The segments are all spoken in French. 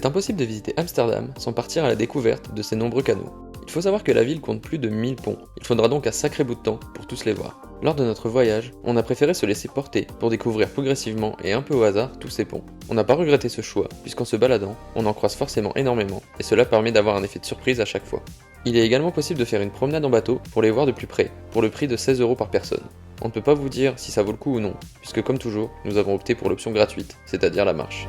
C'est impossible de visiter Amsterdam sans partir à la découverte de ses nombreux canaux. Il faut savoir que la ville compte plus de 1000 ponts, il faudra donc un sacré bout de temps pour tous les voir. Lors de notre voyage, on a préféré se laisser porter pour découvrir progressivement et un peu au hasard tous ces ponts. On n'a pas regretté ce choix, puisqu'en se baladant, on en croise forcément énormément, et cela permet d'avoir un effet de surprise à chaque fois. Il est également possible de faire une promenade en bateau pour les voir de plus près, pour le prix de 16 € par personne. On ne peut pas vous dire si ça vaut le coup ou non, puisque comme toujours, nous avons opté pour l'option gratuite, c'est-à-dire la marche.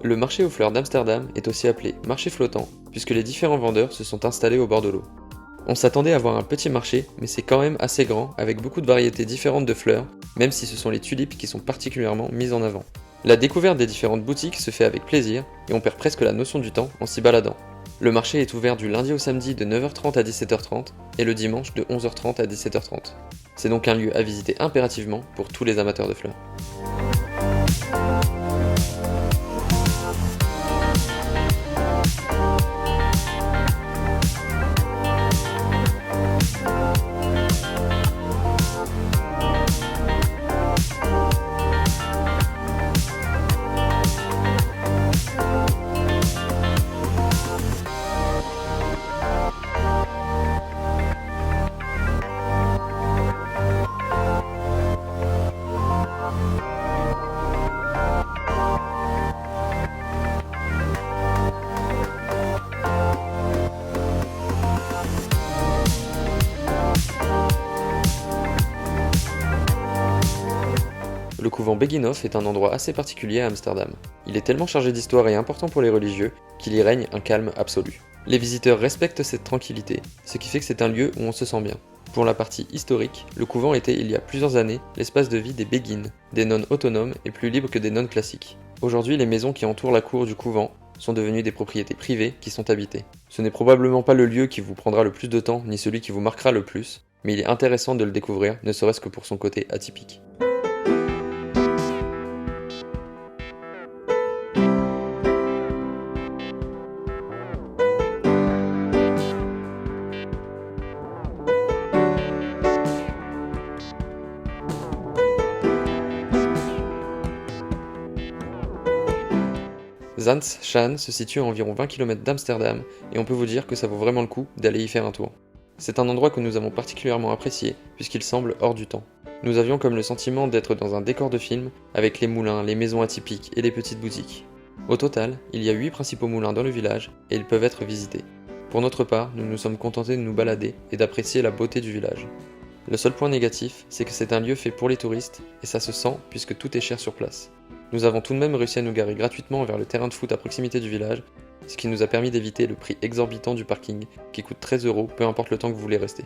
Le marché aux fleurs d'Amsterdam est aussi appelé marché flottant, puisque les différents vendeurs se sont installés au bord de l'eau. On s'attendait à voir un petit marché, mais c'est quand même assez grand, avec beaucoup de variétés différentes de fleurs, même si ce sont les tulipes qui sont particulièrement mises en avant. La découverte des différentes boutiques se fait avec plaisir, et on perd presque la notion du temps en s'y baladant. Le marché est ouvert du lundi au samedi de 9h30 à 17h30, et le dimanche de 11h30 à 17h30. C'est donc un lieu à visiter impérativement pour tous les amateurs de fleurs. Le couvent Begijnhof est un endroit assez particulier à Amsterdam. Il est tellement chargé d'histoire et important pour les religieux qu'il y règne un calme absolu. Les visiteurs respectent cette tranquillité, ce qui fait que c'est un lieu où on se sent bien. Pour la partie historique, le couvent était il y a plusieurs années l'espace de vie des Begin, des nonnes autonomes et plus libres que des nonnes classiques. Aujourd'hui, les maisons qui entourent la cour du couvent sont devenues des propriétés privées qui sont habitées. Ce n'est probablement pas le lieu qui vous prendra le plus de temps, ni celui qui vous marquera le plus, mais il est intéressant de le découvrir, ne serait-ce que pour son côté atypique. Zaanstad se situe à environ 20 km d'Amsterdam et on peut vous dire que ça vaut vraiment le coup d'aller y faire un tour. C'est un endroit que nous avons particulièrement apprécié puisqu'il semble hors du temps. Nous avions comme le sentiment d'être dans un décor de film avec les moulins, les maisons atypiques et les petites boutiques. Au total, il y a 8 principaux moulins dans le village et ils peuvent être visités. Pour notre part, nous nous sommes contentés de nous balader et d'apprécier la beauté du village. Le seul point négatif, c'est que c'est un lieu fait pour les touristes et ça se sent puisque tout est cher sur place. Nous avons tout de même réussi à nous garer gratuitement vers le terrain de foot à proximité du village, ce qui nous a permis d'éviter le prix exorbitant du parking qui coûte 13 € peu importe le temps que vous voulez rester.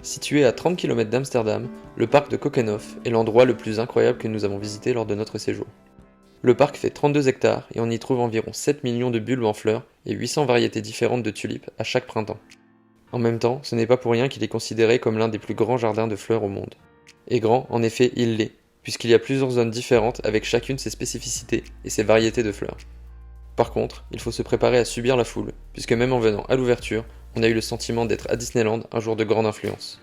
Situé à 30 km d'Amsterdam, le parc de Keukenhof est l'endroit le plus incroyable que nous avons visité lors de notre séjour. Le parc fait 32 hectares et on y trouve environ 7 millions de bulbes en fleurs et 800 variétés différentes de tulipes à chaque printemps. En même temps, ce n'est pas pour rien qu'il est considéré comme l'un des plus grands jardins de fleurs au monde. Et grand, en effet, il l'est, puisqu'il y a plusieurs zones différentes avec chacune ses spécificités et ses variétés de fleurs. Par contre, il faut se préparer à subir la foule, puisque même en venant à l'ouverture, on a eu le sentiment d'être à Disneyland un jour de grande influence.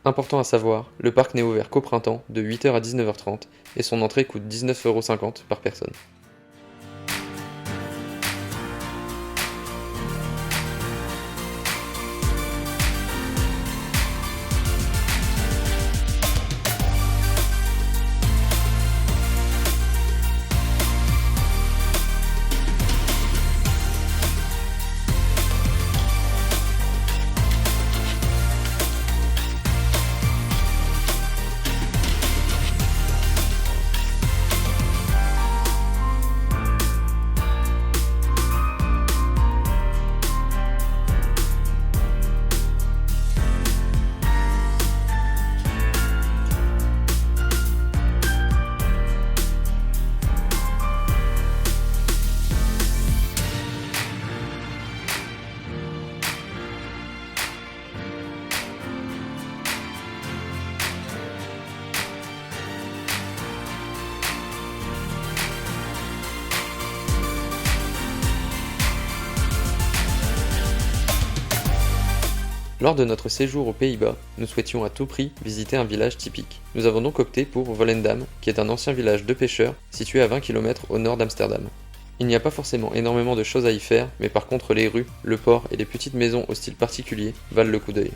Important à savoir, le parc n'est ouvert qu'au printemps de 8h à 19h30 et son entrée coûte 19,50€ par personne. Lors de notre séjour aux Pays-Bas, nous souhaitions à tout prix visiter un village typique. Nous avons donc opté pour Volendam, qui est un ancien village de pêcheurs situé à 20 km au nord d'Amsterdam. Il n'y a pas forcément énormément de choses à y faire, mais par contre les rues, le port et les petites maisons au style particulier valent le coup d'œil.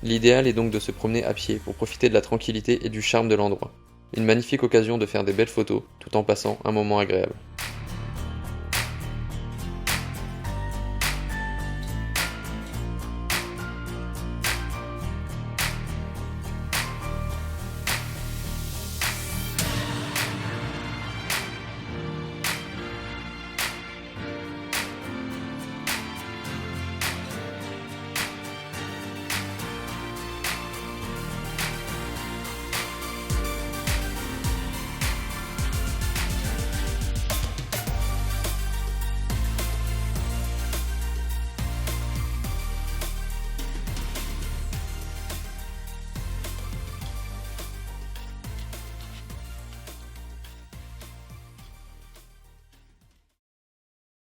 L'idéal est donc de se promener à pied pour profiter de la tranquillité et du charme de l'endroit. Une magnifique occasion de faire des belles photos tout en passant un moment agréable.